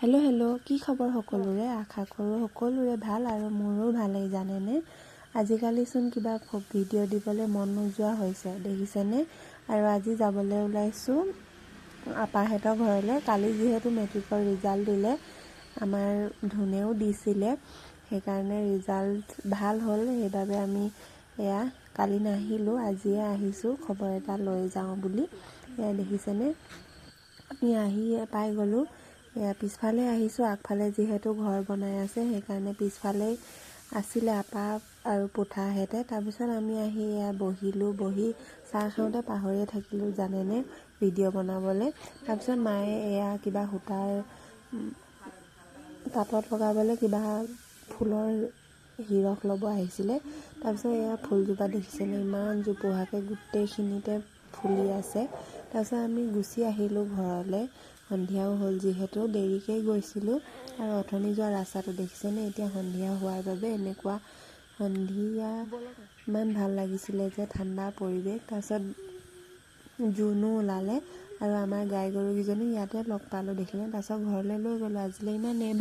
Hello' কি খবৰ সকলোৰে? আশা কৰোঁ সকলোৰে ভাল আৰু মোৰো ভালেই জানেনে। আজিকালিচোন কিবা ভিডিঅ' দিবলৈ মন নোযোৱা হৈছে দেখিছেনে। আৰু আজি যাবলৈ ওলাইছোঁ আপাহঁতৰ ঘৰলৈ। কালি যিহেতু মেট্ৰিকৰ ৰিজাল্ট দিলে, আমাৰ ধুনেও দিছিলে, সেইকাৰণে ৰিজাল্ট ভাল হ'ল। সেইবাবে আমি কালি নাহিলোঁ, আজিয়ে আহিছোঁ খবৰ এটা লৈ যাওঁ বুলি। দেখিছেনে, আমি আহি পাই গ'লোঁ। পিছফালে আহিছোঁ, আগফালে যিহেতু ঘৰ বনাই আছে সেইকাৰণে পিছফালেই আছিলে আপা আৰু পুঠাহেঁতে। তাৰপিছত আমি আহি বহিলোঁ, বহি চাহ খাওঁতে পাহৰিয়ে থাকিলোঁ জানেনে ভিডিঅ' বনাবলৈ। তাৰপিছত মায়ে কিবা সূতাৰ তাঁতত লগাবলৈ কিবা ফুলৰ হিৰখ ল'ব আহিছিলে। তাৰপিছত ফুলজোপা দেখিছেনে, ইমান জোপোহাকৈ গোটেইখিনিতে ফুলি আছে। তাৰপিছত আমি গুচি আহিলোঁ ঘৰলৈ, সন্ধিয়াও হ'ল যিহেতু, দেৰিকৈ গৈছিলোঁ। আৰু অথনি যোৱা ৰাস্তাটো দেখিছেনে, এতিয়া সন্ধিয়া হোৱাৰ বাবে এনেকুৱা সন্ধিয়া ইমান ভাল লাগিছিলে যে, ঠাণ্ডা পৰিৱেশ। তাৰপিছত জোনো ওলালে আৰু আমাৰ গাই গৰুকেইজনী ইয়াতে লগ পালোঁ দেখিলে। তাৰপিছত ঘৰলৈ লৈ গ'লোঁ। আজিলৈ ইমানেই।